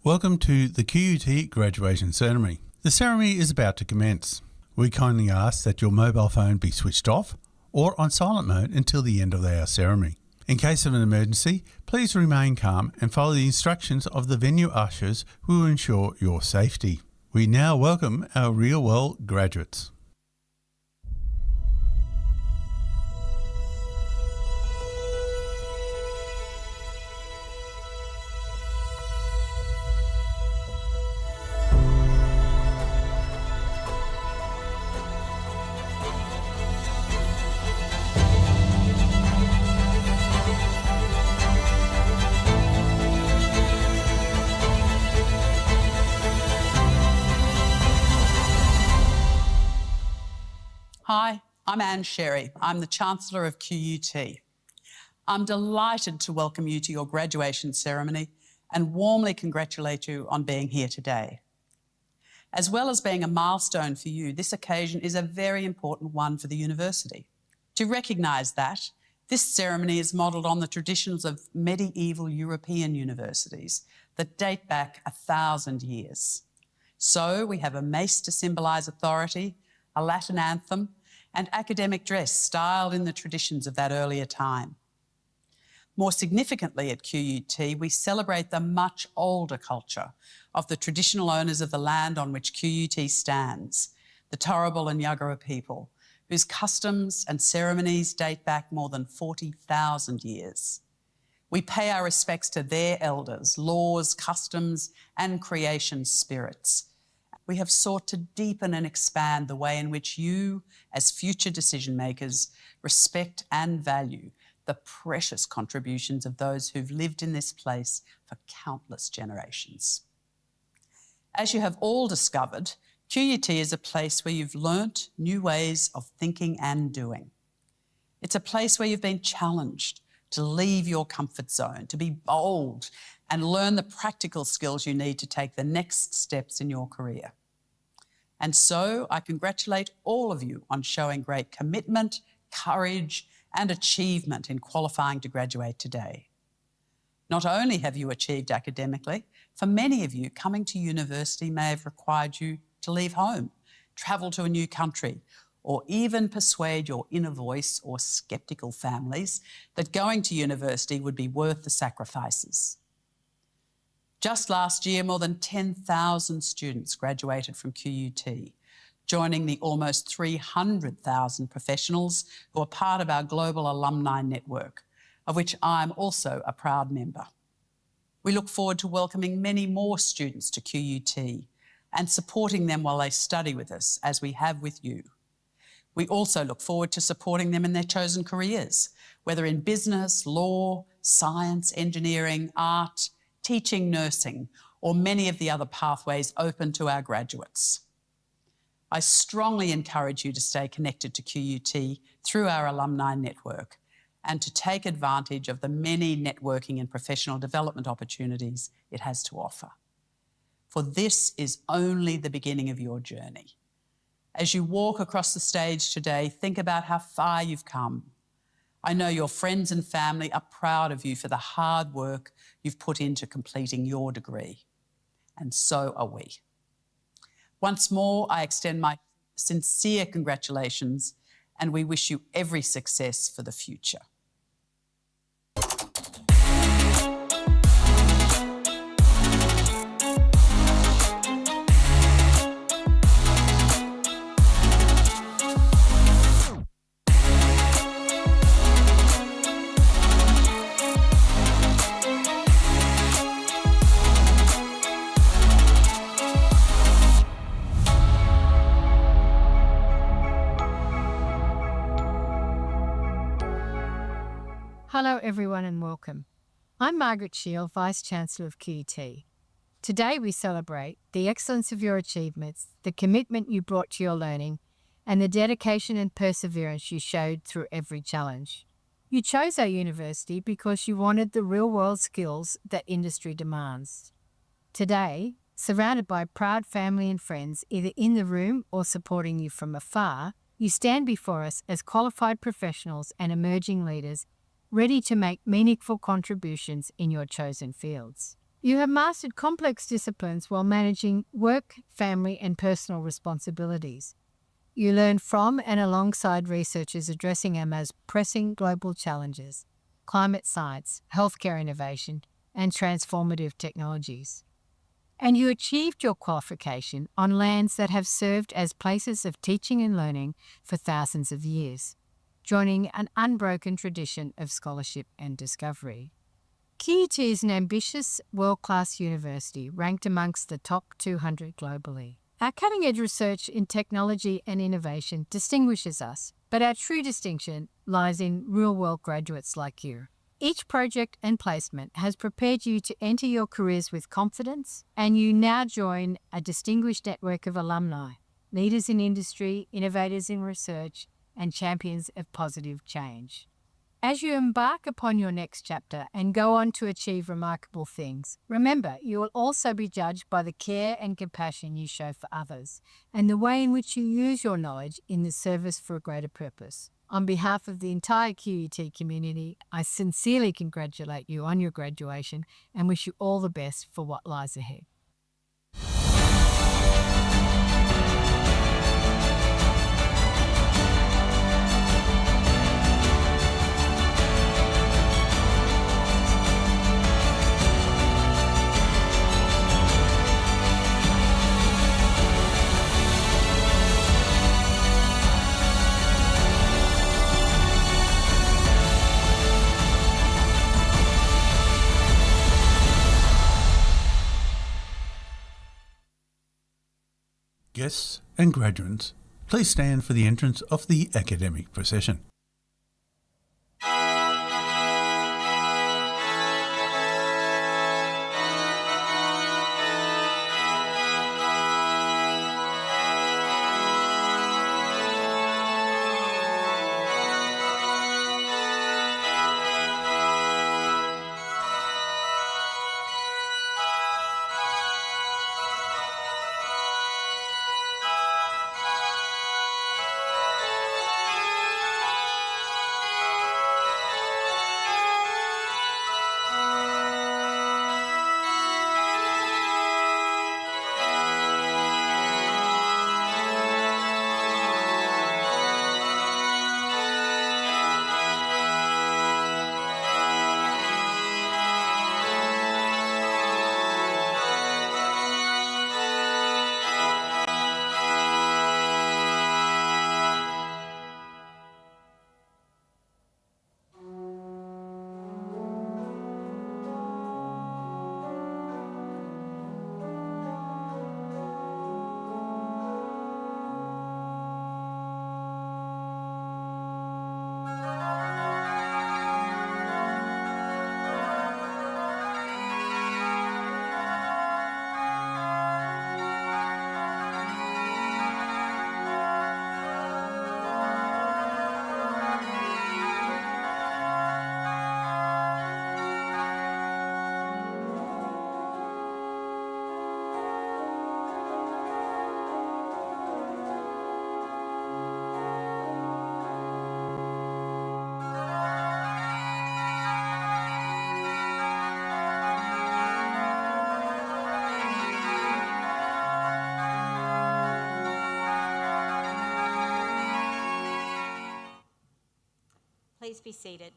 Welcome to the QUT graduation ceremony. The ceremony is about to commence. We kindly ask that your mobile phone be switched off or on silent mode until the end of our ceremony. In case of an emergency, please remain calm and follow the instructions of the venue ushers who will ensure your safety. We now welcome our Real World graduates. Hi, I'm Anne Sherry. I'm the Chancellor of QUT. I'm delighted to welcome you to your graduation ceremony and warmly congratulate you on being here today. As well as being a milestone for you, this occasion is a very important one for the university. To recognise that, this ceremony is modelled on the traditions of medieval European universities that date back 1,000 years. So we have a mace to symbolise authority, a Latin anthem, and academic dress styled in the traditions of that earlier time. More significantly at QUT, we celebrate the much older culture of the traditional owners of the land on which QUT stands, the Turrbal and Yagara people, whose customs and ceremonies date back more than 40,000 years. We pay our respects to their elders, laws, customs, and creation spirits. We have sought to deepen and expand the way in which you, as future decision makers, respect and value the precious contributions of those who've lived in this place for countless generations. As you have all discovered, QUT is a place where you've learnt new ways of thinking and doing. It's a place where you've been challenged to leave your comfort zone, to be bold and learn the practical skills you need to take the next steps in your career. And so I congratulate all of you on showing great commitment, courage, and achievement in qualifying to graduate today. Not only have you achieved academically, for many of you, coming to university may have required you to leave home, travel to a new country, or even persuade your inner voice or sceptical families that going to university would be worth the sacrifices. Just last year, more than 10,000 students graduated from QUT, joining the almost 300,000 professionals who are part of our global alumni network, of which I'm also a proud member. We look forward to welcoming many more students to QUT and supporting them while they study with us, as we have with you. We also look forward to supporting them in their chosen careers, whether in business, law, science, engineering, art, teaching, nursing, or many of the other pathways open to our graduates. I strongly encourage you to stay connected to QUT through our alumni network and to take advantage of the many networking and professional development opportunities it has to offer. For this is only the beginning of your journey. As you walk across the stage today, think about how far you've come. I know your friends and family are proud of you for the hard work you've put into completing your degree, and so are we. Once more, I extend my sincere congratulations, and we wish you every success for the future. Hello everyone and welcome. I'm Margaret Shield, Vice-Chancellor of QUT. Today we celebrate the excellence of your achievements, the commitment you brought to your learning, and the dedication and perseverance you showed through every challenge. You chose our university because you wanted the real-world skills that industry demands. Today, surrounded by proud family and friends, either in the room or supporting you from afar, you stand before us as qualified professionals and emerging leaders ready to make meaningful contributions in your chosen fields. You have mastered complex disciplines while managing work, family, and personal responsibilities. You learn from and alongside researchers addressing our most pressing global challenges: climate science, healthcare innovation, and transformative technologies. And you achieved your qualification on lands that have served as places of teaching and learning for thousands of years, joining an unbroken tradition of scholarship and discovery. QUT is an ambitious, world-class university ranked amongst the top 200 globally. Our cutting-edge research in technology and innovation distinguishes us, but our true distinction lies in real-world graduates like you. Each project and placement has prepared you to enter your careers with confidence, and you now join a distinguished network of alumni, leaders in industry, innovators in research, and champions of positive change. As you embark upon your next chapter and go on to achieve remarkable things, remember you will also be judged by the care and compassion you show for others and the way in which you use your knowledge in the service for a greater purpose. On behalf of the entire QUT community, I sincerely congratulate you on your graduation and wish you all the best for what lies ahead. Guests and graduates, please stand for the entrance of the academic procession. Please be seated.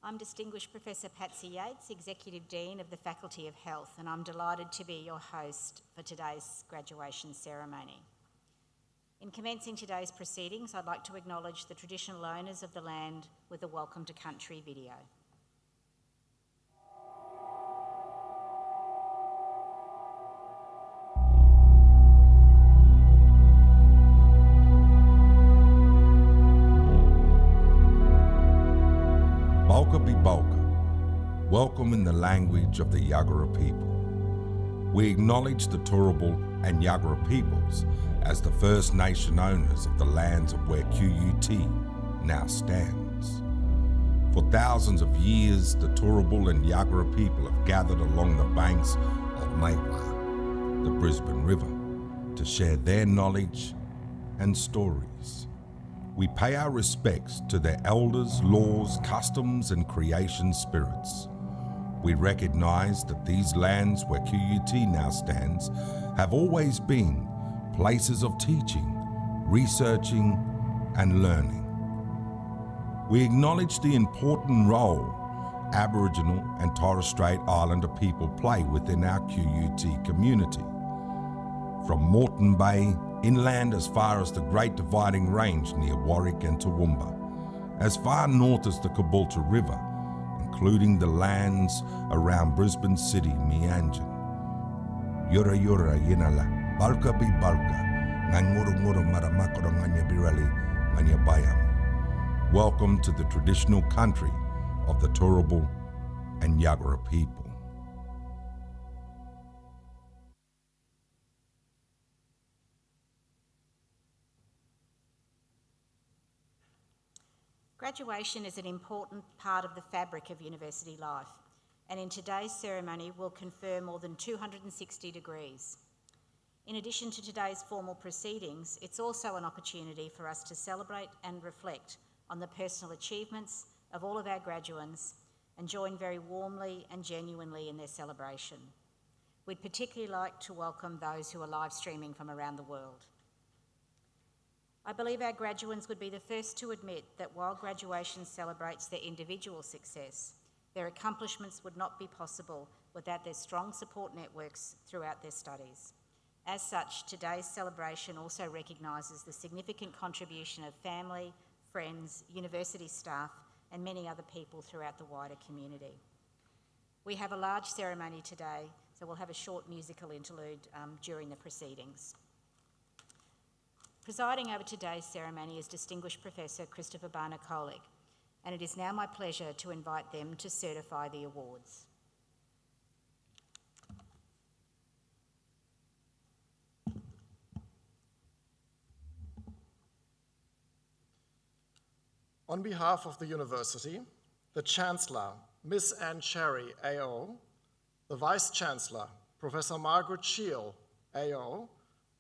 I'm Distinguished Professor Patsy Yates, Executive Dean of the Faculty of Health, and I'm delighted to be your host for today's graduation ceremony. In commencing today's proceedings, I'd like to acknowledge the traditional owners of the land with a Welcome to Country video. Bulka be Bulka, welcome in the language of the Yagara people. We acknowledge the Turrbal and Yagara peoples as the First Nation owners of the lands of where QUT now stands. For thousands of years, the Turrbal and Yagara people have gathered along the banks of Maiwa, the Brisbane River, to share their knowledge and stories. We pay our respects to their elders, laws, customs, and creation spirits. We recognise that these lands where QUT now stands have always been places of teaching, researching, and learning. We acknowledge the important role Aboriginal and Torres Strait Islander people play within our QUT community. From Moreton Bay, inland as far as the Great Dividing Range near Warwick and Toowoomba, as far north as the Caboolture River, including the lands around Brisbane City, Meanjin. Yura yura yinala, balka bi balka, nganguru maramakoro nganya birali, nganya bayam. Welcome to the traditional country of the Turrbal and Yagara people. Graduation is an important part of the fabric of university life, and in today's ceremony we'll confer more than 260 degrees. In addition to today's formal proceedings, it's also an opportunity for us to celebrate and reflect on the personal achievements of all of our graduands and join very warmly and genuinely in their celebration. We'd particularly like to welcome those who are live streaming from around the world. I believe our graduands would be the first to admit that while graduation celebrates their individual success, their accomplishments would not be possible without their strong support networks throughout their studies. As such, today's celebration also recognises the significant contribution of family, friends, university staff, and many other people throughout the wider community. We have a large ceremony today, so we'll have a short musical interlude during the proceedings. Presiding over today's ceremony is Distinguished Professor Christopher Barner-Kolig, and it is now my pleasure to invite them to certify the awards. On behalf of the University, the Chancellor, Ms. Anne Cherry, AO, the Vice-Chancellor, Professor Margaret Shiel, AO,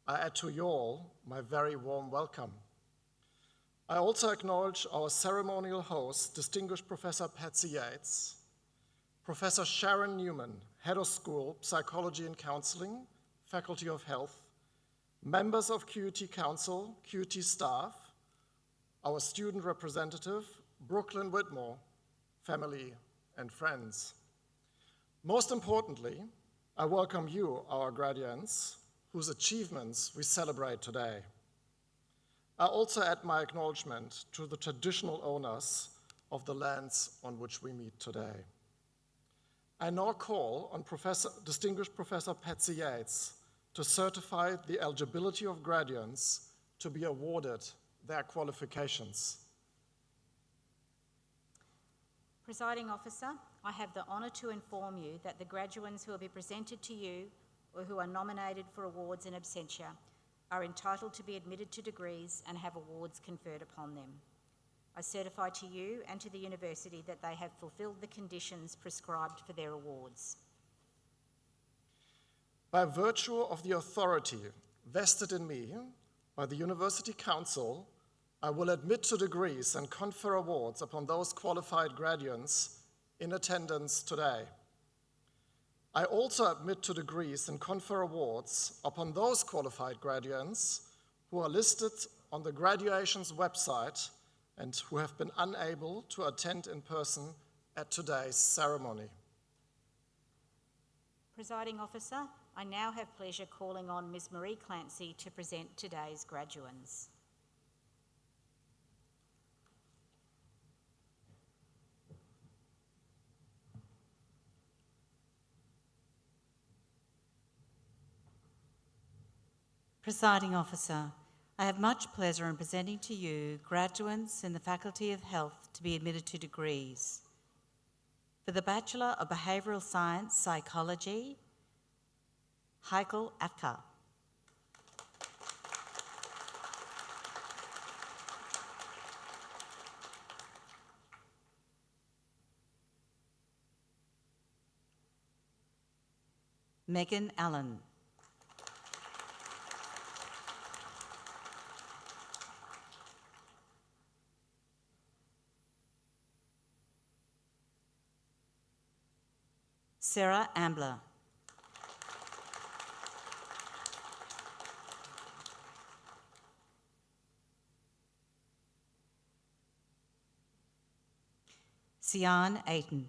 I add to you all my very warm welcome. I also acknowledge our ceremonial host, Distinguished Professor Patsy Yates, Professor Sharon Newman, Head of School, Psychology and Counseling, Faculty of Health, members of QUT Council, QUT staff, our student representative, Brooklyn Whitmore, family and friends. Most importantly, I welcome you, our graduates, whose achievements we celebrate today. I also add my acknowledgement to the traditional owners of the lands on which we meet today. I now call on Distinguished Professor Patsy Yates to certify the eligibility of graduates to be awarded their qualifications. Presiding Officer, I have the honour to inform you that the graduands who will be presented to you or who are nominated for awards in absentia are entitled to be admitted to degrees and have awards conferred upon them. I certify to you and to the University that they have fulfilled the conditions prescribed for their awards. By virtue of the authority vested in me by the University Council, I will admit to degrees and confer awards upon those qualified graduates in attendance today. I also admit to degrees and confer awards upon those qualified graduates who are listed on the graduation's website and who have been unable to attend in person at today's ceremony. Presiding Officer, I now have pleasure calling on Ms. Marie Clancy to present today's graduands. Presiding Officer, I have much pleasure in presenting to you graduates in the Faculty of Health to be admitted to degrees. For the Bachelor of Behavioural Science Psychology, Heikel Atka. Megan Allen. Sarah Ambler. Sian Aiton.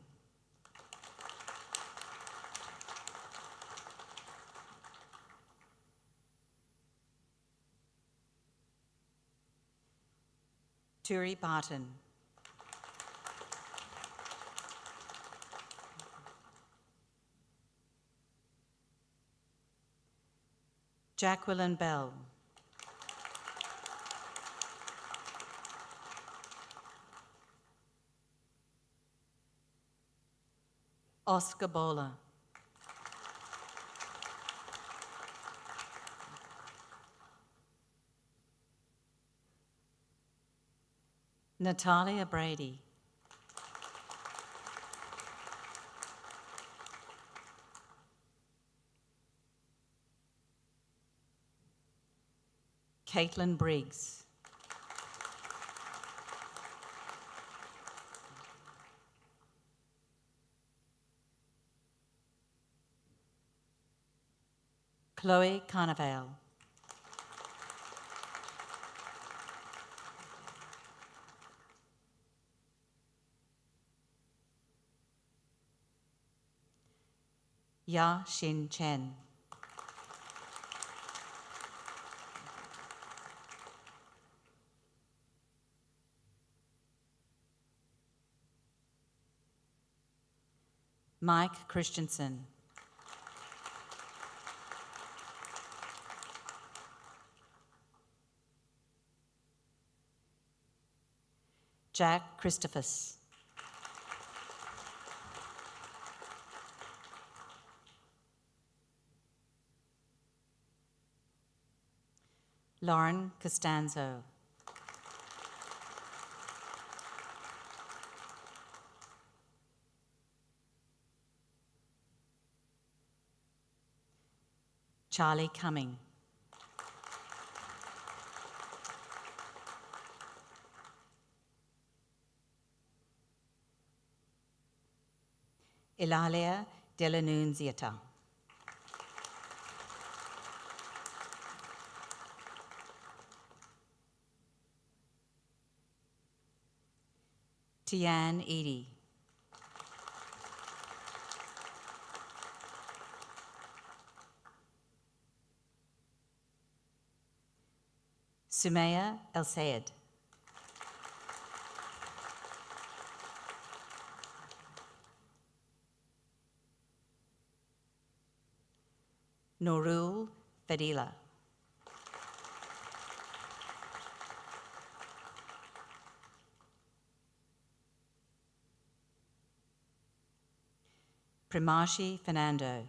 Turi Barton. Jacqueline Bell. Oscar Bowler. Natalia Brady. Caitlin Briggs. Chloe Carnevale. Ya Xin Chen. Mike Christensen. Jack Christophers. Lauren Costanzo. Charlie Cumming. Ilalia Delanunziata. Tian Edie. Sumaya El Sayed. Norul Fadila. Primashi Fernando.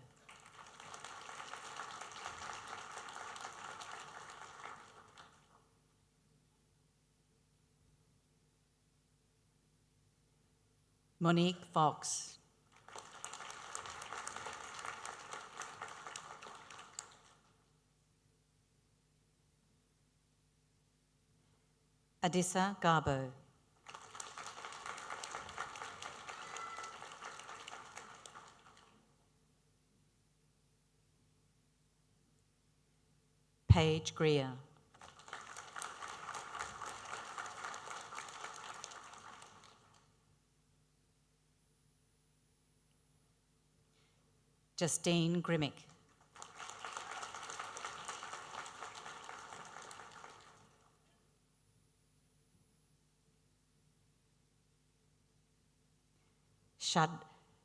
Monique Fox. Adissa Garbo. Paige Greer. Justine Grimmick.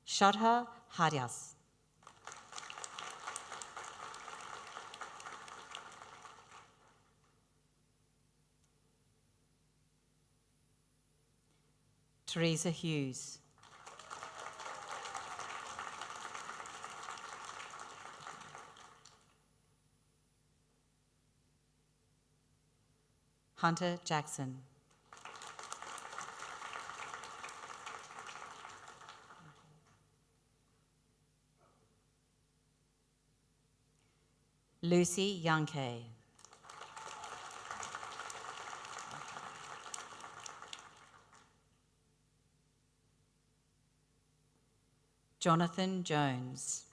Shadha Hadias. Teresa Hughes. Hunter Jackson. Lucy Youngkay. Jonathan Jones.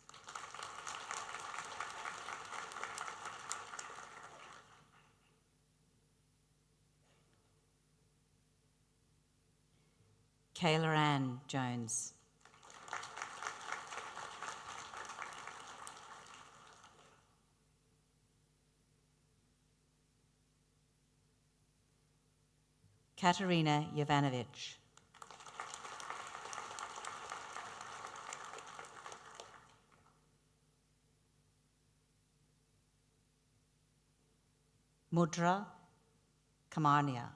Kayla Ann Jones. Katerina Jovanovic. Mudra Kamarnia.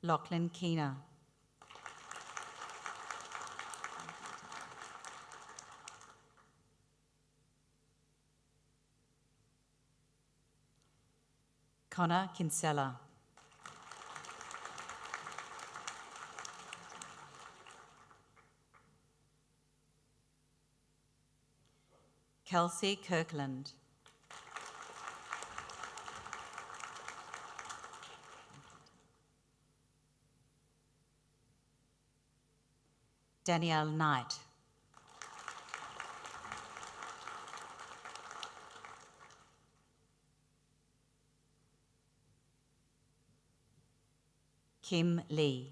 Lachlan Keener. Connor Kinsella. Kelsey Kirkland. Danielle Knight. Kim Lee.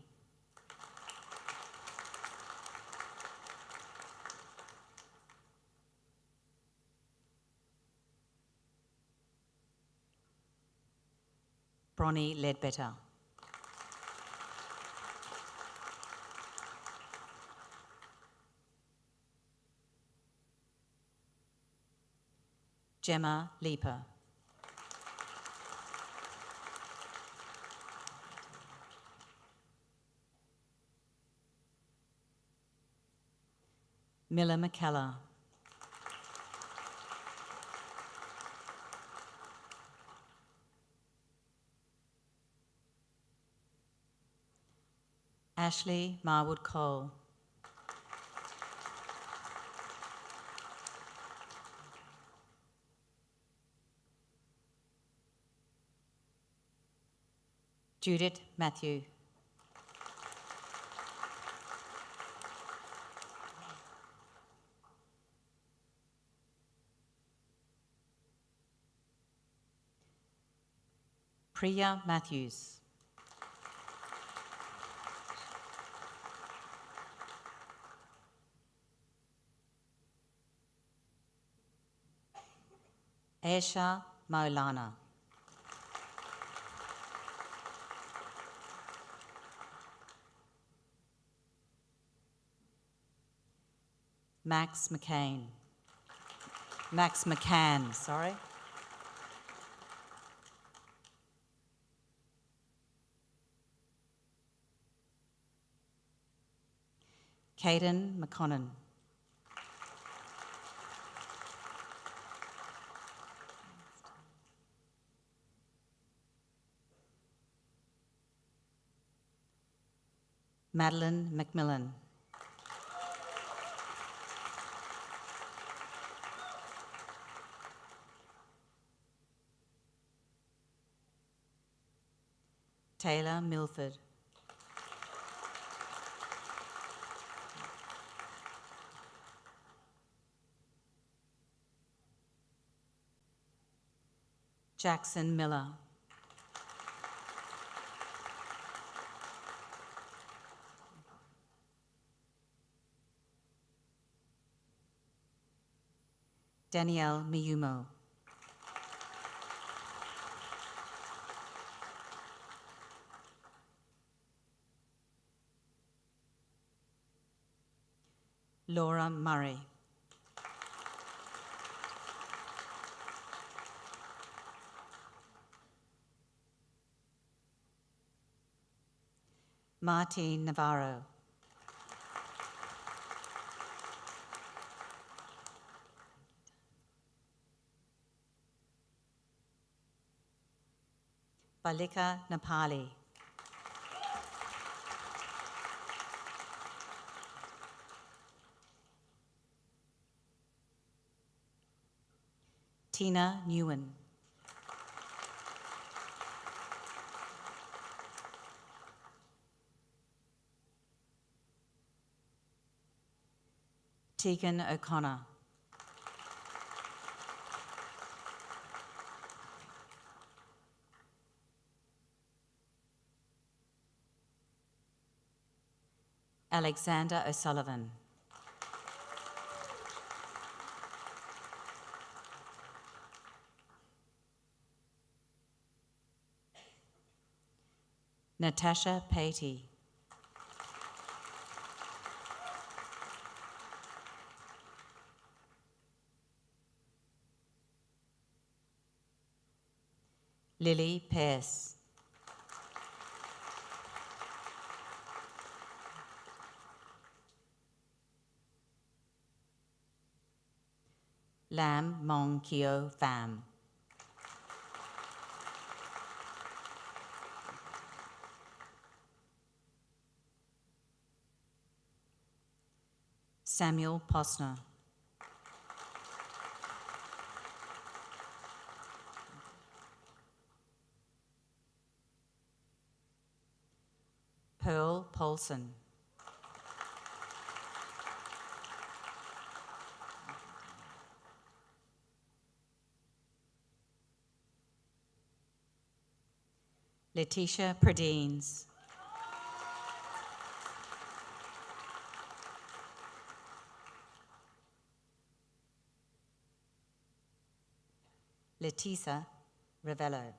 Bronnie Ledbetter. Gemma Leaper. Miller McKellar. Ashley Marwood Cole. Judith Matthew. Priya Matthews. Aisha Maulana. Max McCann, sorry. Caden McConnon. Madeline McMillan. Taylor Milford. Jackson Miller. Danielle Miyumo. Laura Murray. Martine Navarro. Balika Nepali. Tina Newen. Tegan O'Connor. Alexander O'Sullivan. Natasha Patey. Lily Pearce. Lam Mong Kio Pham. Samuel Posner. Pearl Paulson. Letitia Pradines. Letisa Ravello.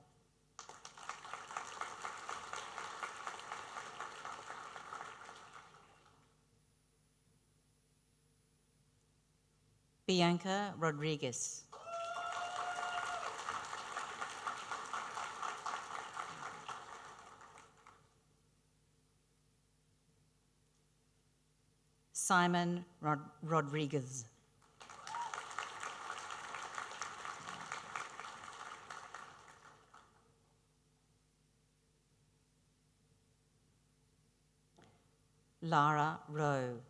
Bianca Rodriguez. Simon Rodriguez. Lara Rowe.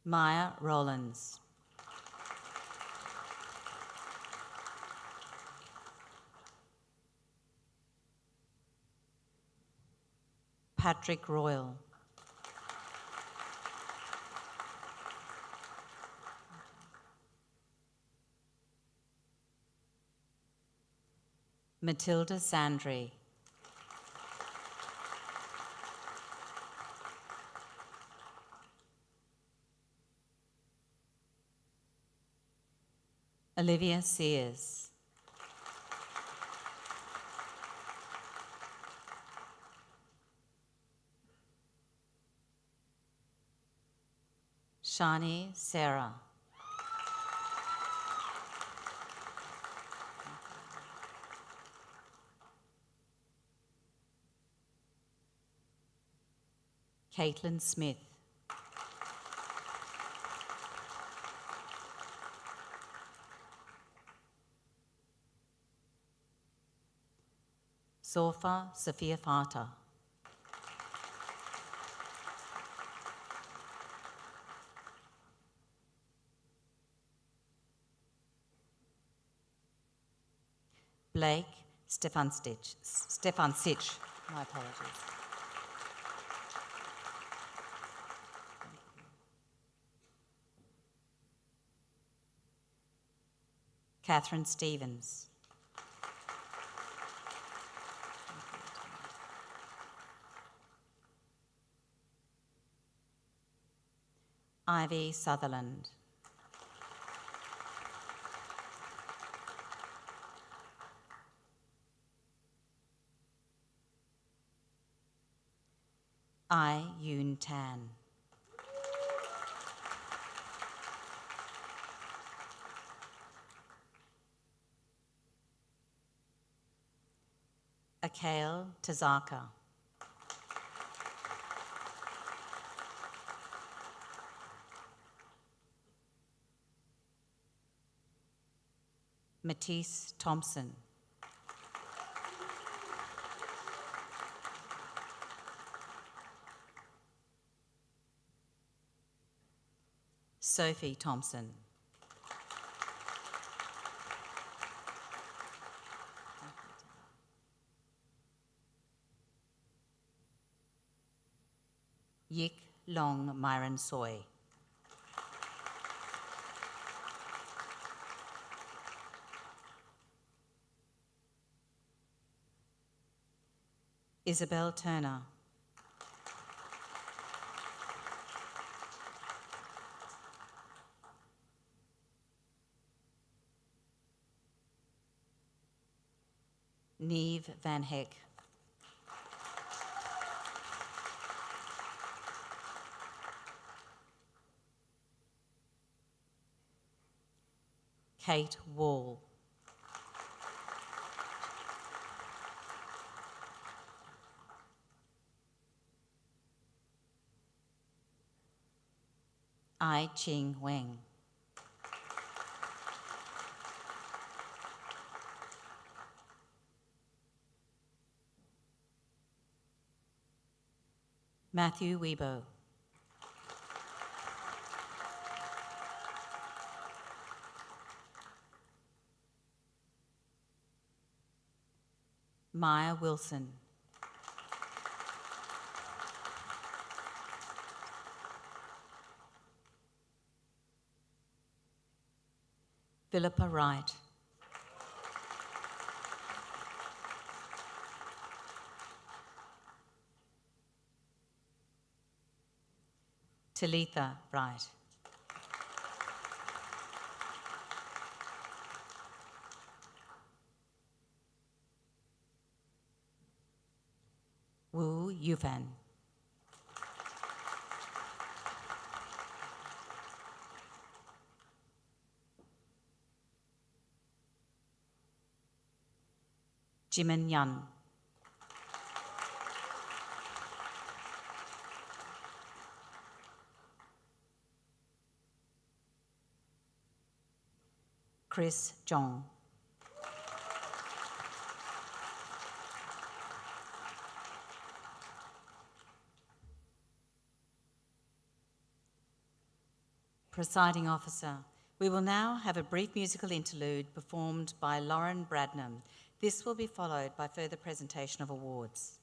Maya Rollins. Patrick Royal. Matilda Sandry. Olivia Sears. Shani Sarah. Caitlin Smith. Sofa Sophia Fata. Blake Stefan Sitch. My apologies. Catherine Stevens. Ivy Sutherland. Ai Yoon Tan. Akale Tazaka. Matisse Thompson. Sophie Thompson. Yik Long Myron Soy. Isabel Turner. Neve Van Heck. Kate Wall. Ai Ching Weng. Matthew Weibo. Maya Wilson. Philippa Wright. Talitha Wright. Wu Yufan. Jimin Yan. Chris Jong. Presiding Officer, we will now have a brief musical interlude performed by Lauren Bradnam. This will be followed by further presentation of awards.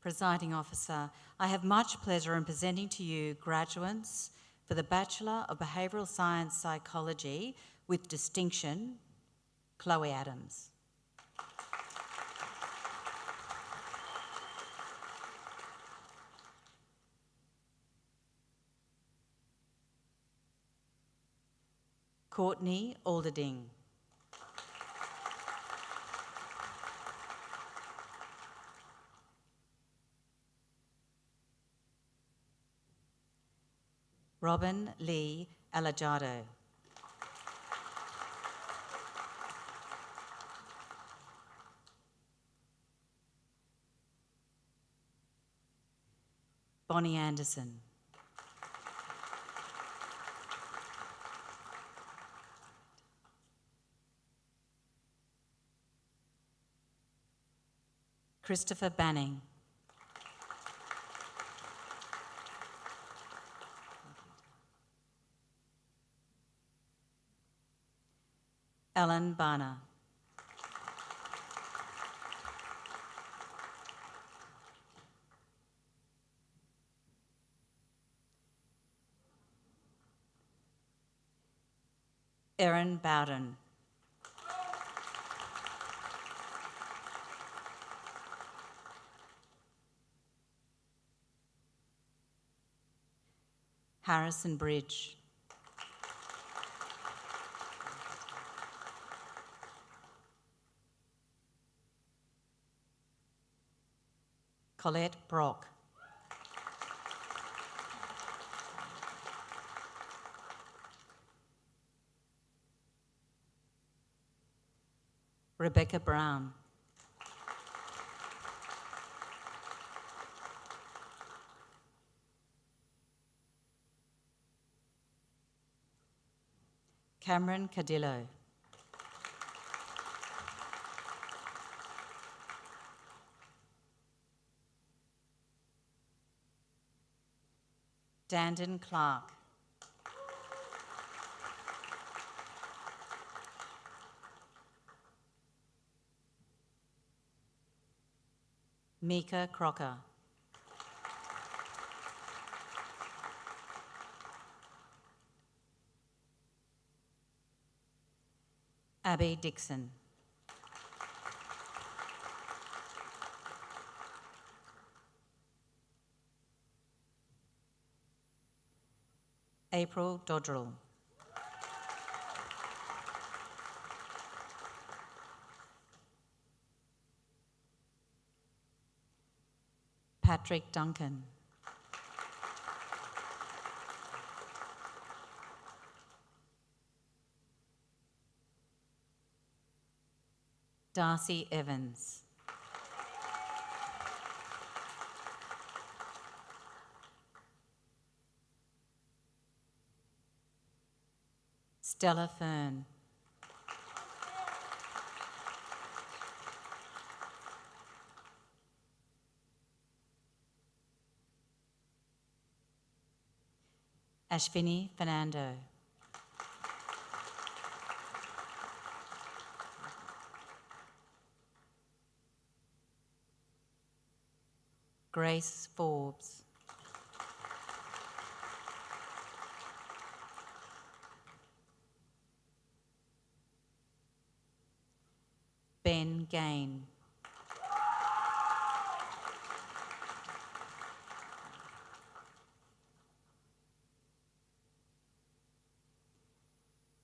Presiding Officer, I have much pleasure in presenting to you graduates For the Bachelor of Behavioural Science Psychology with distinction, Chloe Adams. Courtney Alderding. Robin Lee Alajado. Bonnie Anderson. Christopher Banning. Alan Barner. Erin Bowden. Harrison Bridge. Colette Brock. Rebecca Brown. Cameron Cadillo. Dandon Clark. Mika Crocker. Abby Dixon. April Dodrell. Patrick Duncan. Darcy Evans. Stella Fern. Ashvini Fernando. Grace Forbes. Ben Gain.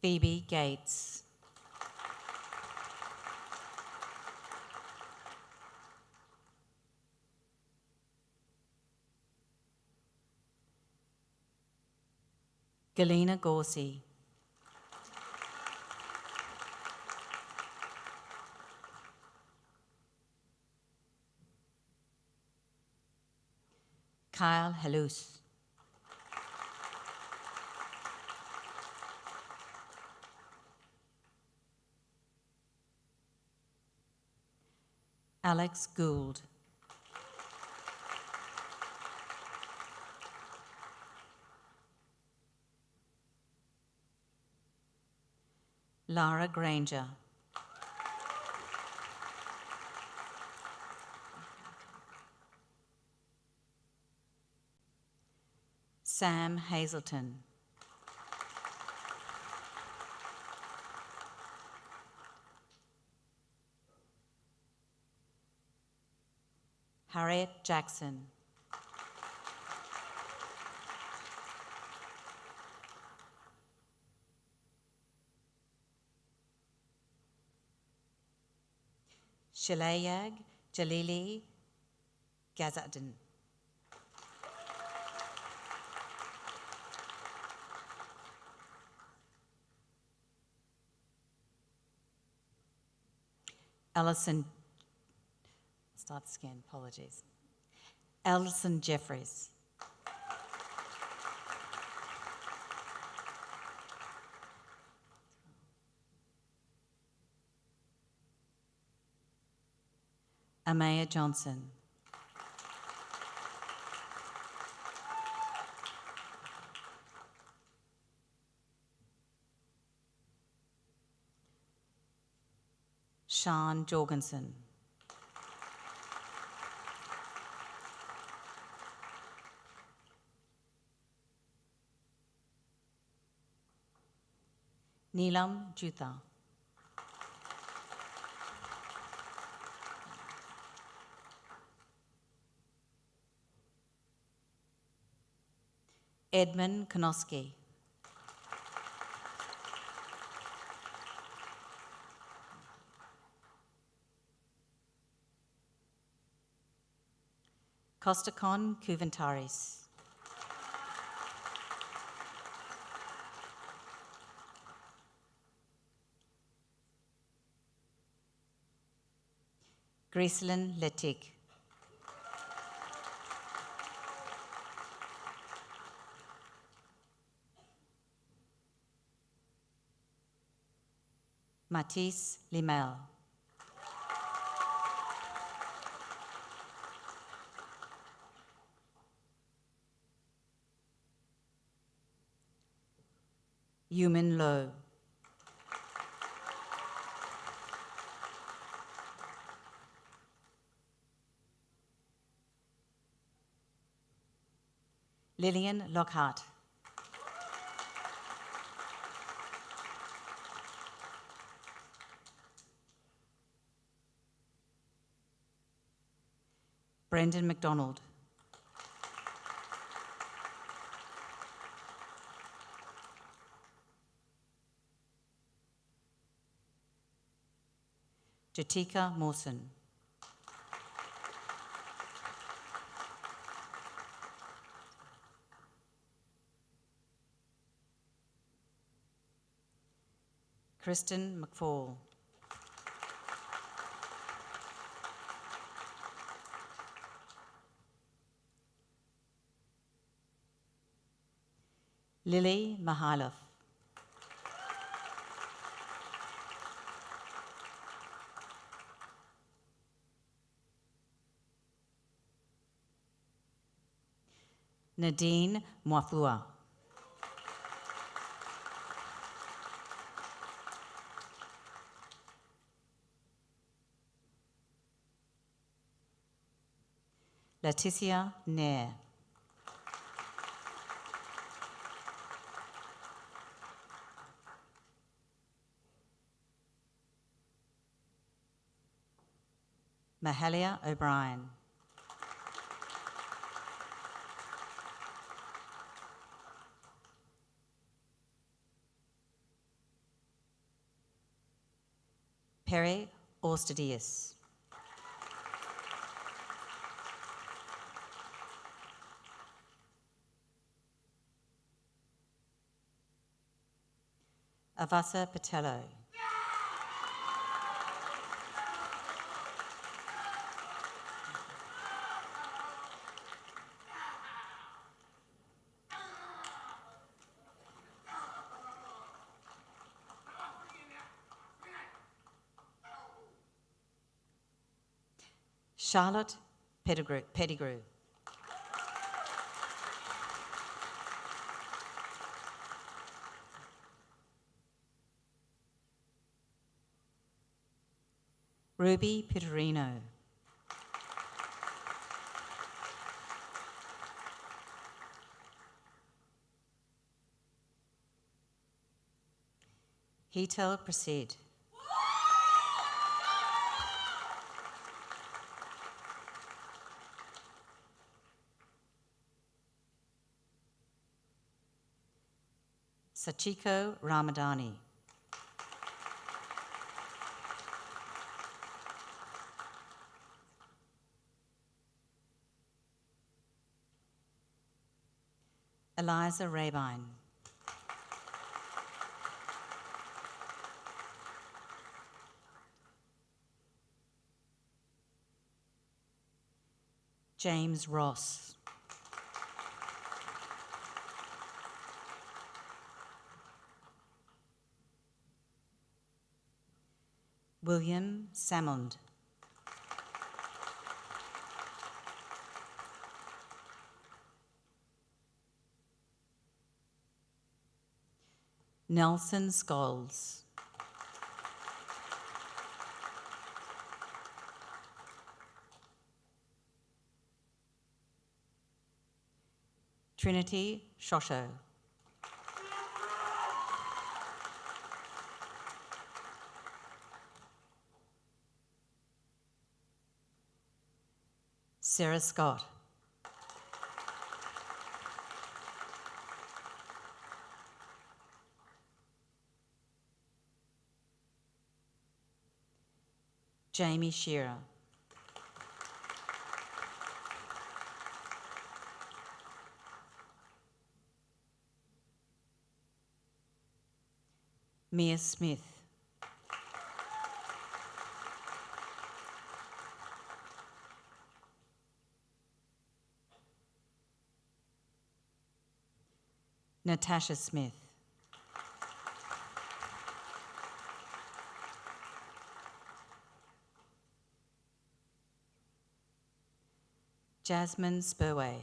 Phoebe Gates. Galena Gorsey. Kyle Halus. Alex Gould. Lara Granger. Sam Hazelton. Harriet Jackson. Shilayag Jalili Gazadin. Alison, start again, apologies. Alison Jeffries. Amaya Johnson. Sean Jorgensen. Neelam Jutha. Edmund Konoski. Kostakon Kuvantaris. Gracelyn Letic. Matisse Limel. Yumin Lo. Lillian Lockhart. Brendan McDonald. Jatika Mawson. Kristen McFall. Lily Mahaloff. Nadine Mwafua. Leticia Nair. Mahalia O'Brien. Perry Orstadius. Avasa Patello. Charlotte Pettigrew. Ruby Pitterino. Hetal Prasid. Sachiko Ramadani. Eliza Rabine. James Ross. William Salmond. Nelson Scholes. Trinity Shosho. Sarah Scott. Jamie Shearer. Mia Smith. Natasha Smith. Jasmine Spurway.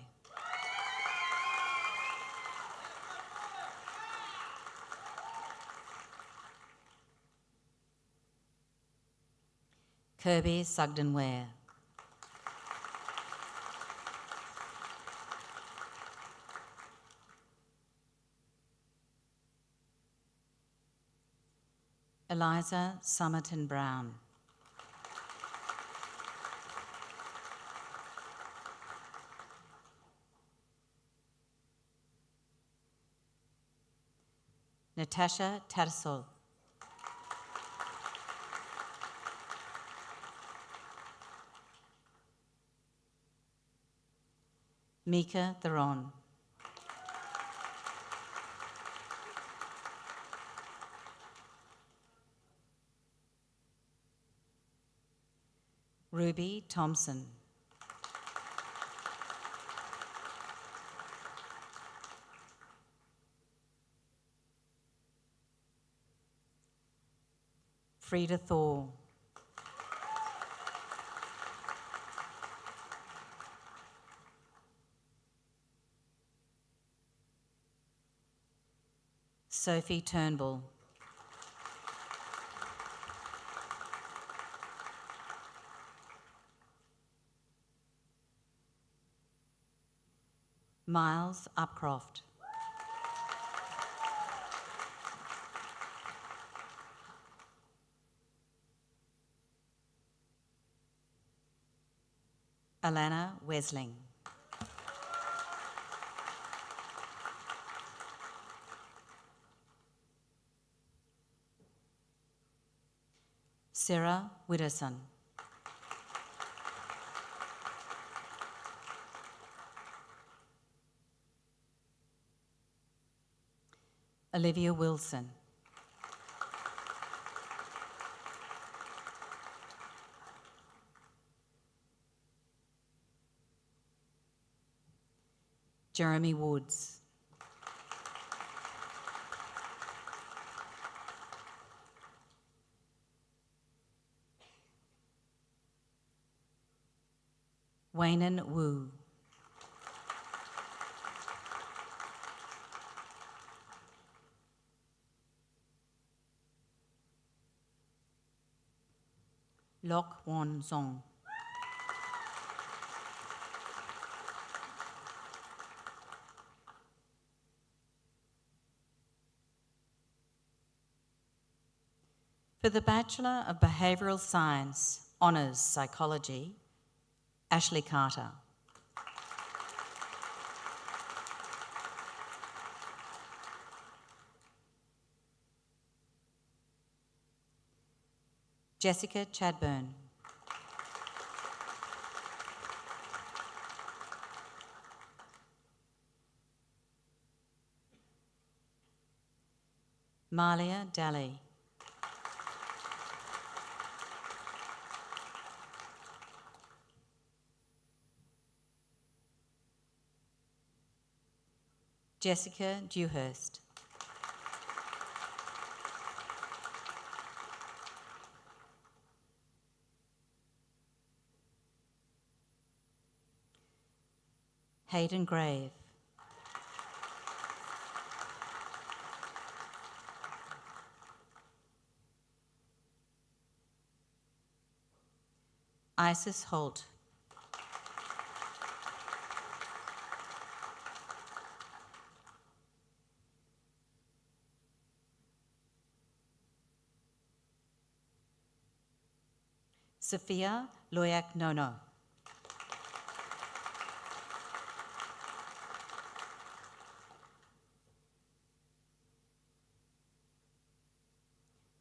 Kirby Sugden Ware. Eliza Somerton Brown. Natasha Tarsol. Mika Theron. Ruby Thompson. Frida Thor. Sophie Turnbull. Miles Upcroft. Alana Wesling. Sarah Widdowson. Olivia Wilson. Jeremy Woods. Waynan Wu. Lok Won Zong. For the Bachelor of Behavioural Science, Honours Psychology, Ashley Carter. Jessica Chadburn. Malia Daly. Jessica Dewhurst. Hayden Grave. Isis Holt. Sophia Loyak Nono.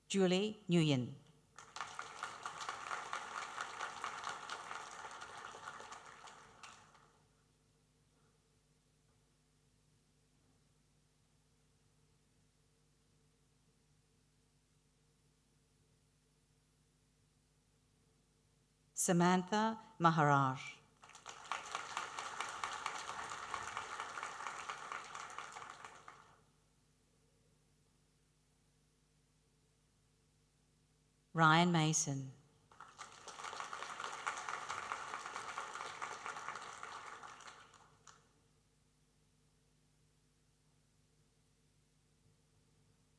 Julie Nguyen. Samantha Maharaj. Ryan Mason.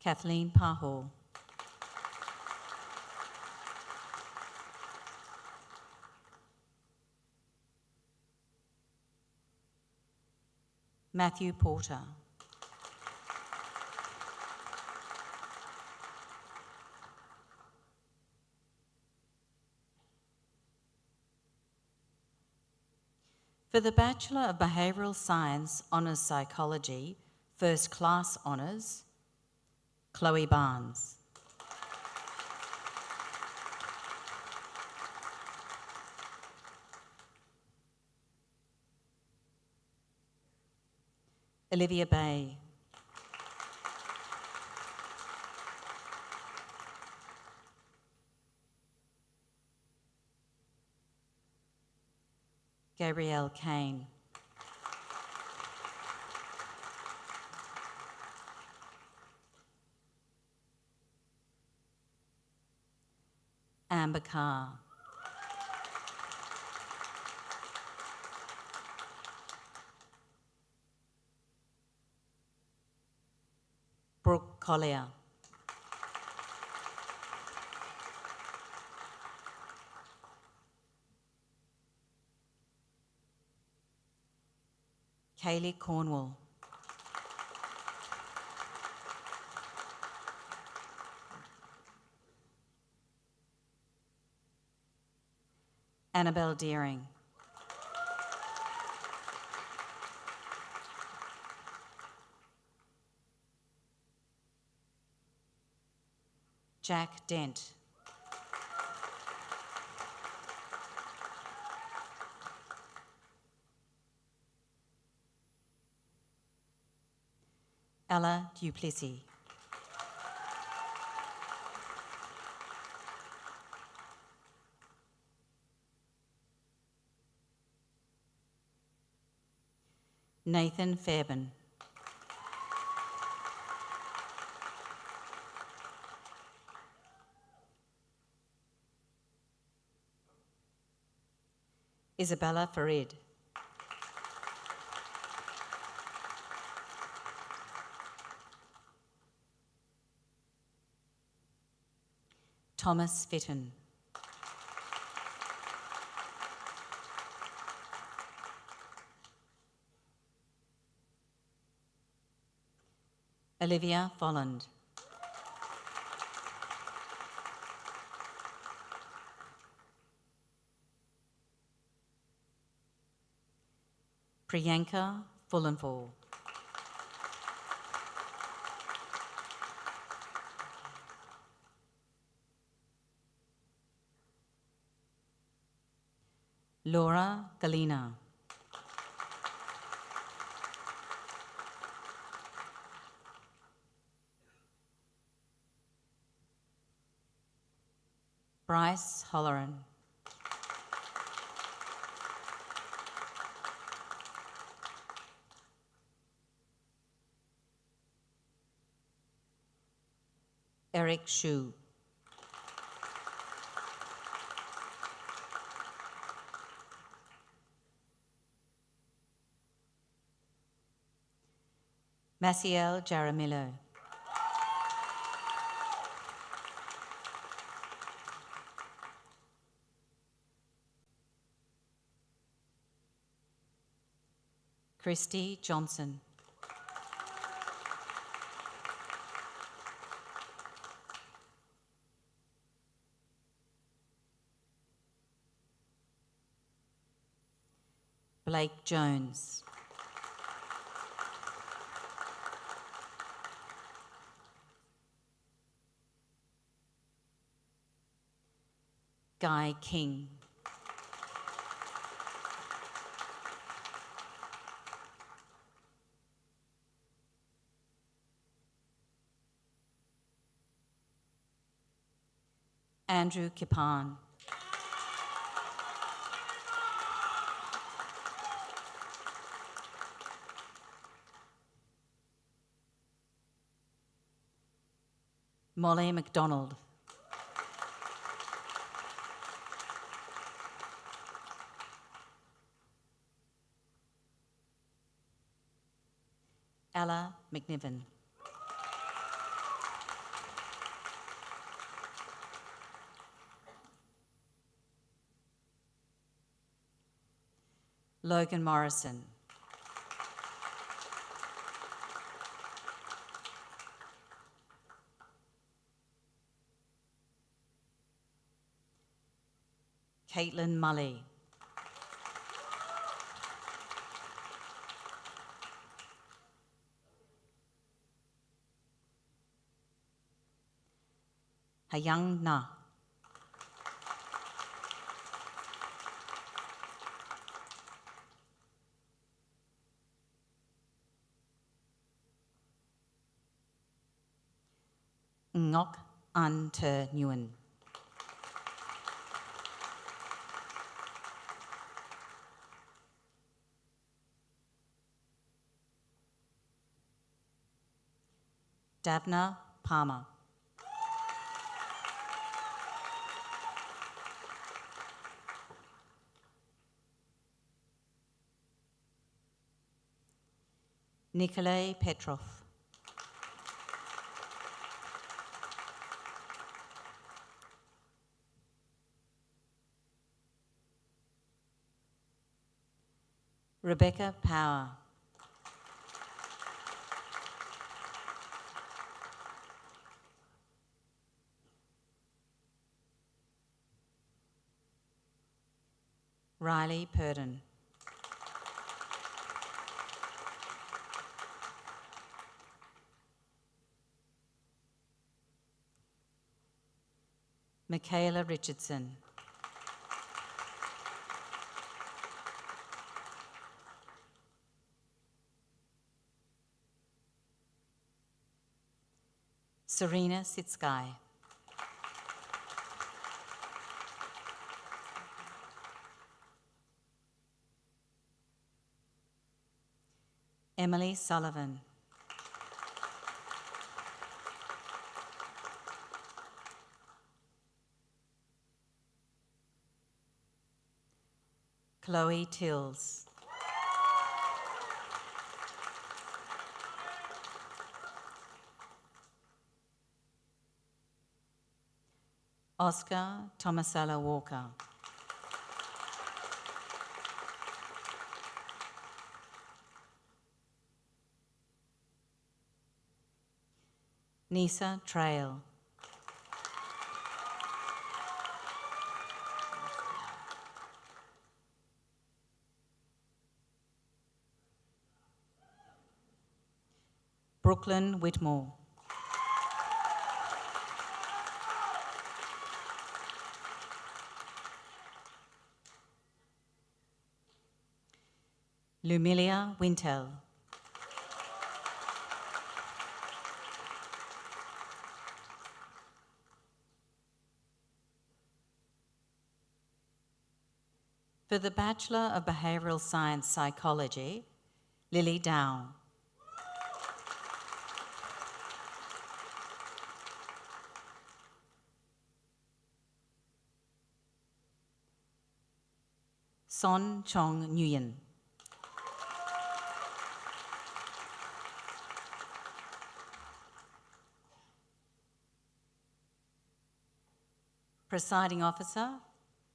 Kathleen Pahor. Matthew Porter. For the Bachelor of Behavioural Science Honours Psychology, First Class Honours, Chloe Barnes. Olivia Bay. Gabrielle Kane. Amber Carr. Brooke Collier. Kaylee Cornwall. Annabelle Deering. Jack Dent. Ella Duplessis. Nathan Fairbairn. Isabella Farid. Thomas Fitton. Olivia Folland. Priyanka Fullenfall. Laura Galina. Bryce Holleran. Eric Shu. Maciel Jaramillo. Christy Johnson. Blake Jones. Guy King. Andrew Kipan. Molly McDonald. Ella McNiven. Logan Morrison. Caitlin Mully. Hayang Na. Ngok An Ter Nguyen. Davna Palmer. Nikolay Petrov. Rebecca Power. Riley Purdon. Michaela Richardson. Serena Sitsky. Emily Sullivan. Chloe Tills. Oscar Tomasella Walker. Nisa Trail. Brooklyn Whitmore. Lumilia Wintel. For the Bachelor of Behavioural Science Psychology, Lily Dow. Son Chong Nguyen. Presiding Officer,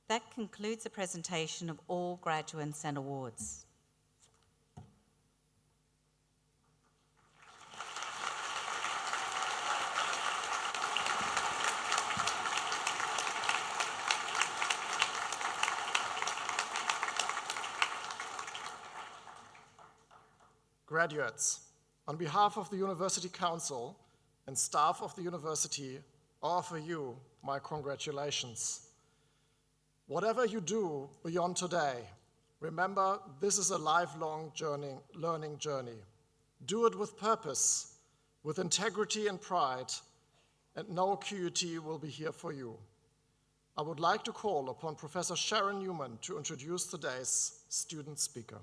that concludes the presentation of all graduates and awards. Graduates, on behalf of the University Council and staff of the university, I offer you my congratulations. Whatever you do beyond today, remember this is a lifelong learning journey. Do it with purpose, with integrity and pride, and know QUT will be here for you. I would like to call upon Professor Sharon Newman to introduce today's student speaker.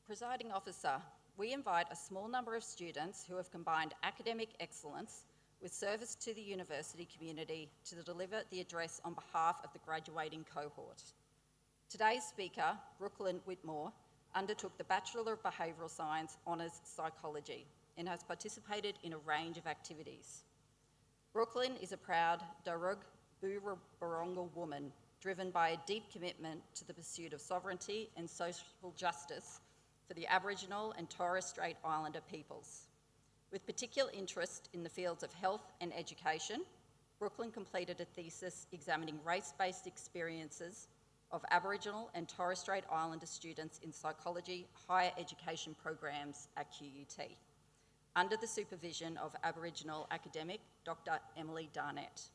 Presiding Officer, we invite a small number of students who have combined academic excellence with service to the university community to deliver the address on behalf of the graduating cohort. Today's speaker, Brooklyn Whitmore, undertook the Bachelor of Behavioural Science Honours Psychology and has participated in a range of activities. Brooklyn is a proud Darug Borongal woman driven by a deep commitment to the pursuit of sovereignty and social justice for the Aboriginal and Torres Strait Islander peoples. With particular interest in the fields of health and education, Brooklyn completed a thesis examining race-based experiences of Aboriginal and Torres Strait Islander students in psychology higher education programs at QUT, under the supervision of Aboriginal academic Dr. Emily Darnett.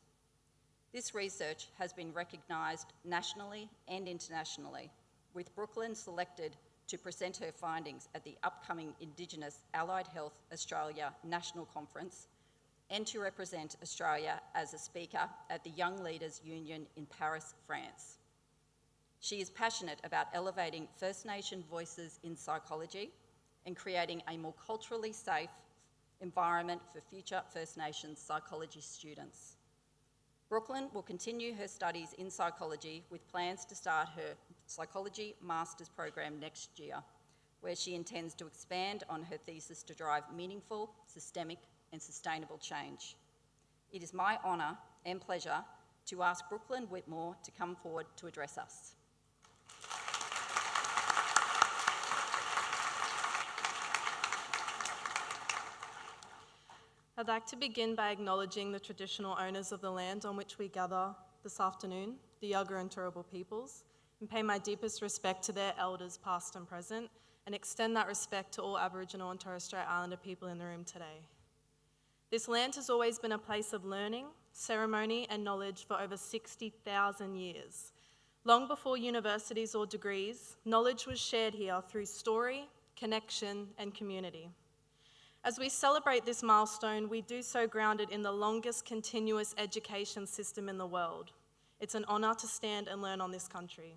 This research has been recognised nationally and internationally, with Brooklyn selected to present her findings at the upcoming Indigenous Allied Health Australia National Conference and to represent Australia as a speaker at the Young Leaders Union in Paris, France. She is passionate about elevating First Nation voices in psychology and creating a more culturally safe environment for future First Nations psychology students. Brooklyn will continue her studies in psychology with plans to start her psychology master's program next year, where she intends to expand on her thesis to drive meaningful, systemic and sustainable change. It is my honour and pleasure to ask Brooklyn Whitmore to come forward to address us. I'd like to begin by acknowledging the traditional owners of the land on which we gather this afternoon, the Yagara and Turrbal peoples, and pay my deepest respect to their elders past and present, and extend that respect to all Aboriginal and Torres Strait Islander people in the room today. This land has always been a place of learning, ceremony and knowledge for over 60,000 years. Long before universities or degrees, knowledge was shared here through story, connection and community. As we celebrate this milestone, we do so grounded in the longest continuous education system in the world. It's an honour to stand and learn on this country.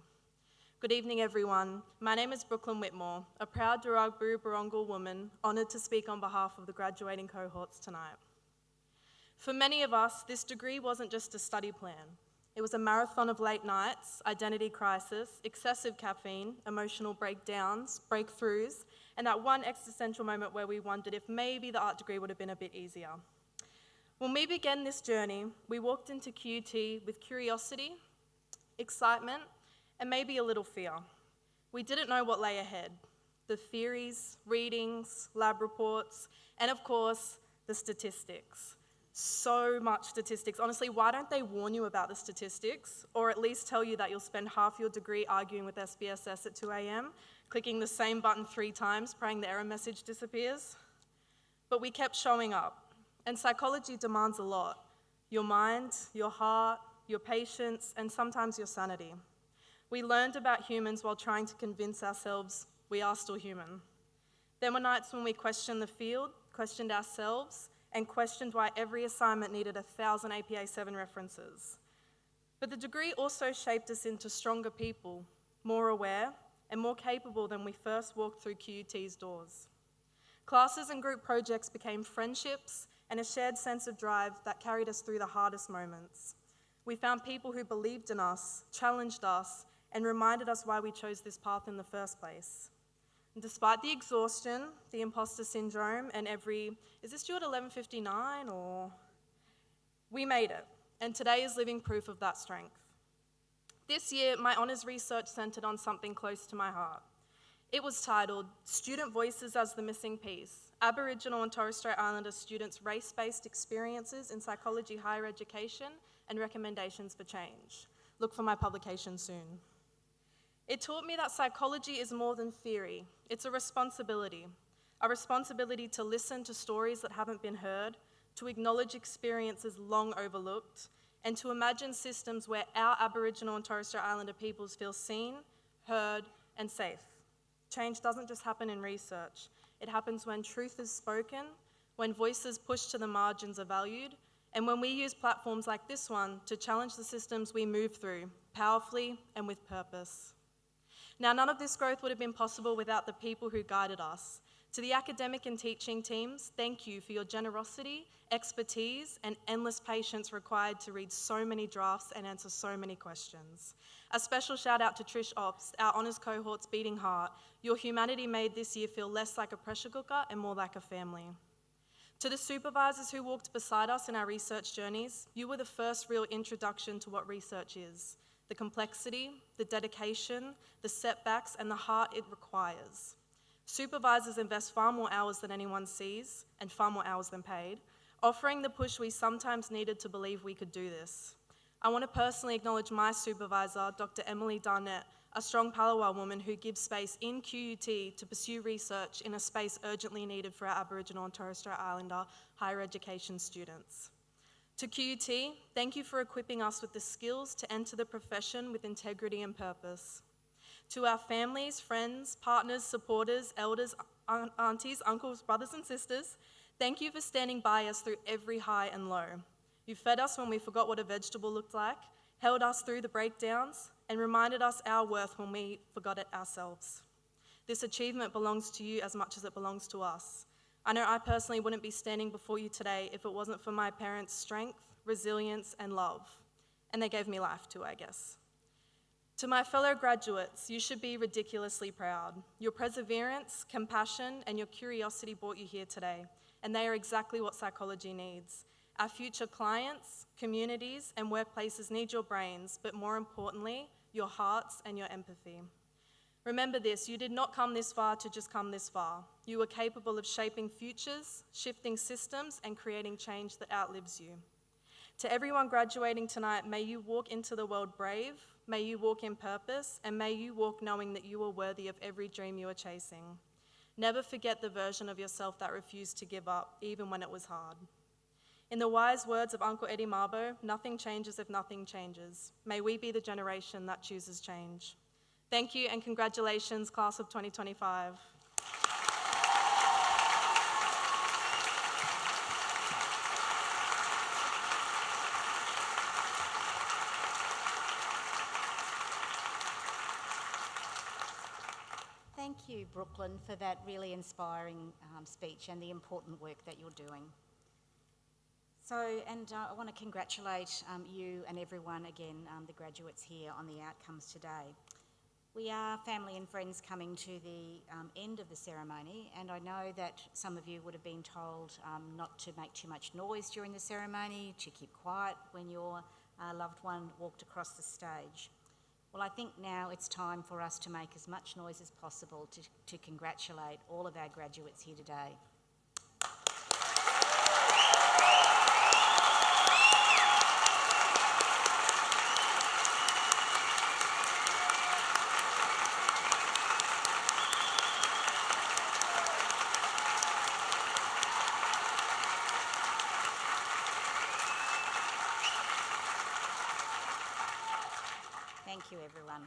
Good evening, everyone. My name is Brooklyn Whitmore, a proud Darug Borongal woman honoured to speak on behalf of the graduating cohorts tonight. For many of us, this degree wasn't just a study plan. It was a marathon of late nights, identity crisis, excessive caffeine, emotional breakdowns, breakthroughs, and that one existential moment where we wondered if maybe the art degree would have been a bit easier. When we began this journey, we walked into QUT with curiosity, excitement, and maybe a little fear. We didn't know what lay ahead. The theories, readings, lab reports, and of course, the statistics. So much statistics. Honestly, why don't they warn you about the statistics, or at least tell you that you'll spend half your degree arguing with SPSS at 2 a.m, clicking the same button 3 times, praying the error message disappears? but we kept showing up. And psychology demands a lot: your mind, your heart, your patience, and sometimes your sanity. We learned about humans while trying to convince ourselves we are still human. There were nights when we questioned the field, questioned ourselves, and questioned why every assignment needed 1,000 APA 7 references. But the degree also shaped us into stronger people, more aware, and more capable than we first walked through QUT's doors. Classes and group projects became friendships and a shared sense of drive that carried us through the hardest moments. We found people who believed in us, challenged us, and reminded us why we chose this path in the first place. And despite the exhaustion, the imposter syndrome, and is this due at 11:59 or? We made it, and today is living proof of that strength. This year, my honours research centred on something close to my heart. It was titled Student Voices as the Missing Piece: Aboriginal and Torres Strait Islander Students' Race-Based Experiences in Psychology Higher Education and Recommendations for Change. Look for my publication soon. It taught me that psychology is more than theory. It's a responsibility to listen to stories that haven't been heard, to acknowledge experiences long overlooked, and to imagine systems where our Aboriginal and Torres Strait Islander peoples feel seen, heard, and safe. Change doesn't just happen in research. It happens when truth is spoken, when voices pushed to the margins are valued, and when we use platforms like this one to challenge the systems we move through, powerfully and with purpose. Now, none of this growth would have been possible without the people who guided us. To the academic and teaching teams, thank you for your generosity, expertise, and endless patience required to read so many drafts and answer so many questions. A special shout out to Trish Ops, our honours cohort's beating heart. Your humanity made this year feel less like a pressure cooker and more like a family. To the supervisors who walked beside us in our research journeys, you were the first real introduction to what research is: the complexity, the dedication, the setbacks, and the heart it requires. Supervisors invest far more hours than anyone sees, and far more hours than paid, offering the push we sometimes needed to believe we could do this. I want to personally acknowledge my supervisor, Dr. Emily Darnett, a strong Palawa woman who gives space in QUT to pursue research in a space urgently needed for our Aboriginal and Torres Strait Islander higher education students. To QUT, thank you for equipping us with the skills to enter the profession with integrity and purpose. To our families, friends, partners, supporters, elders, aunties, uncles, brothers and sisters, thank you for standing by us through every high and low. You fed us when we forgot what a vegetable looked like, held us through the breakdowns, and reminded us our worth when we forgot it ourselves. This achievement belongs to you as much as it belongs to us. I know I personally wouldn't be standing before you today if it wasn't for my parents' strength, resilience, and love. And they gave me life too, I guess. To my fellow graduates, you should be ridiculously proud. Your perseverance, compassion, and your curiosity brought you here today, and they are exactly what psychology needs. Our future clients, communities, and workplaces need your brains, but more importantly, your hearts and your empathy. Remember this: you did not come this far to just come this far. You are capable of shaping futures, shifting systems, and creating change that outlives you. To everyone graduating tonight, may you walk into the world brave, may you walk in purpose, and may you walk knowing that you are worthy of every dream you are chasing. Never forget the version of yourself that refused to give up, even when it was hard. In the wise words of Uncle Eddie Mabo, nothing changes if nothing changes. May we be the generation that chooses change. Thank you and congratulations, class of 2025. Thank you, Brooklyn, for that really inspiring speech and the important work that you're doing. I want to congratulate you and everyone again, the graduates here, on the outcomes today. We are family and friends coming to the end of the ceremony, and I know that some of you would have been told not to make too much noise during the ceremony, to keep quiet when your loved one walked across the stage. Well, I think now it's time for us to make as much noise as possible to congratulate all of our graduates here today. you, everyone.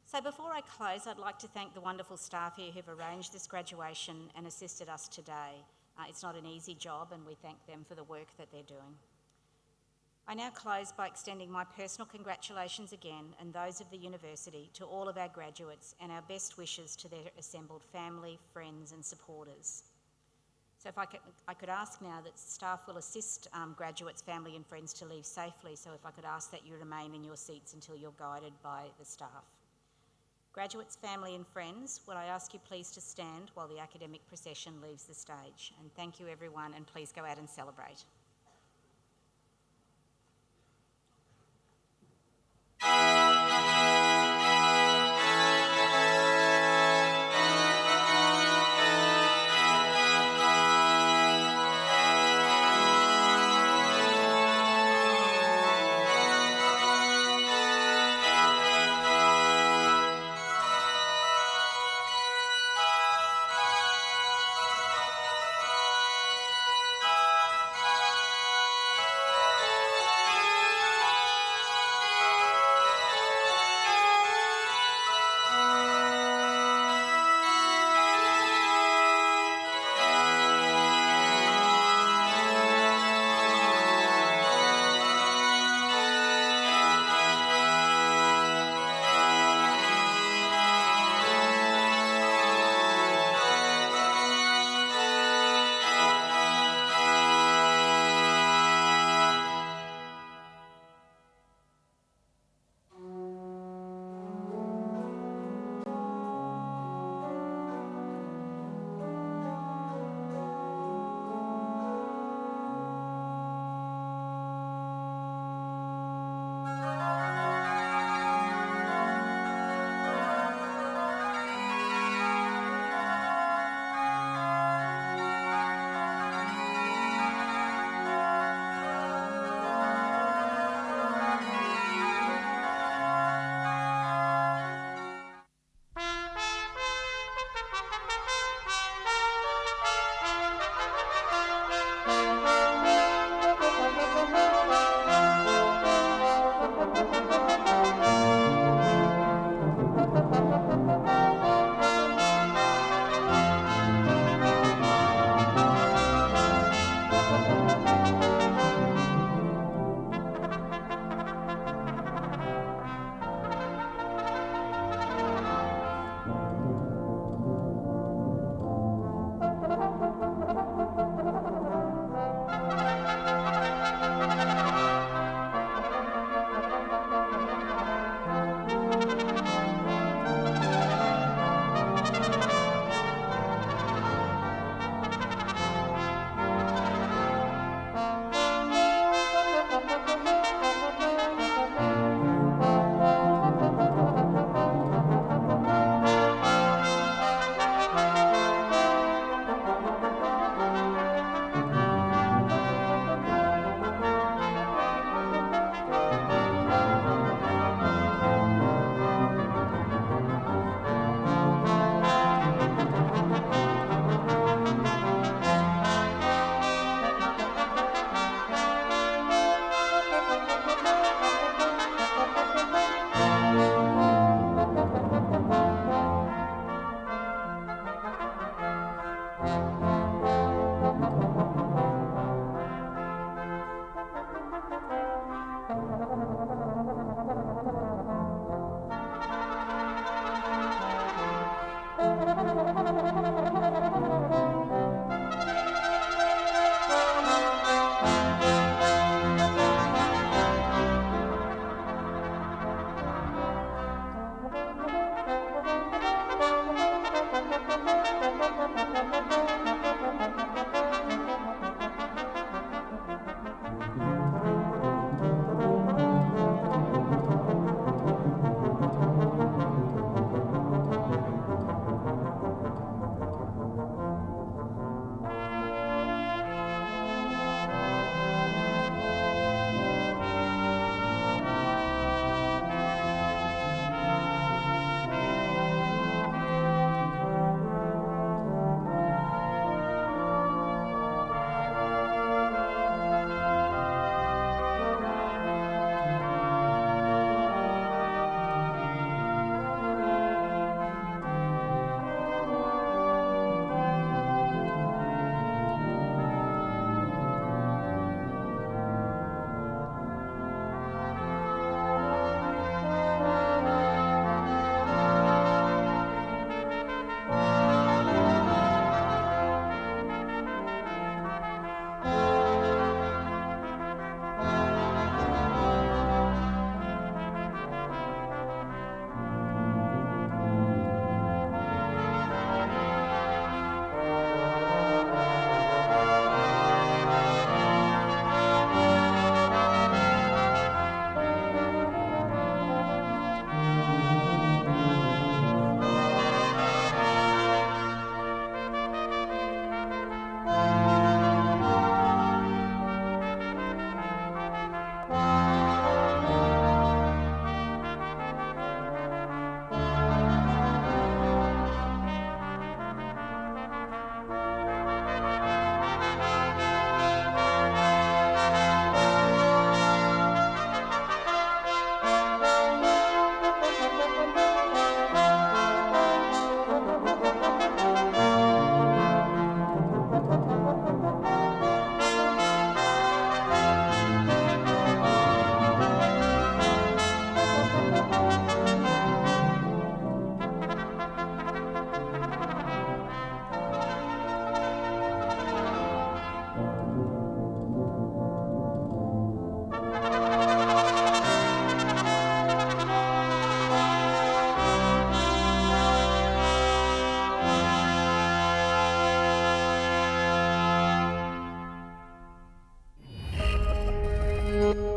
So before I close, I'd like to thank the wonderful staff here who've arranged this graduation and assisted us today. It's not an easy job, and we thank them for the work that they're doing. I now close by extending my personal congratulations again, and those of the university, to all of our graduates, and our best wishes to their assembled family, friends and supporters. So if I could ask now that staff will assist graduates, family and friends to leave safely, so if I could ask that you remain in your seats until you're guided by the staff. Graduates, family and friends, would I ask you please to stand while the academic procession leaves the stage. And thank you everyone, and please go out and celebrate.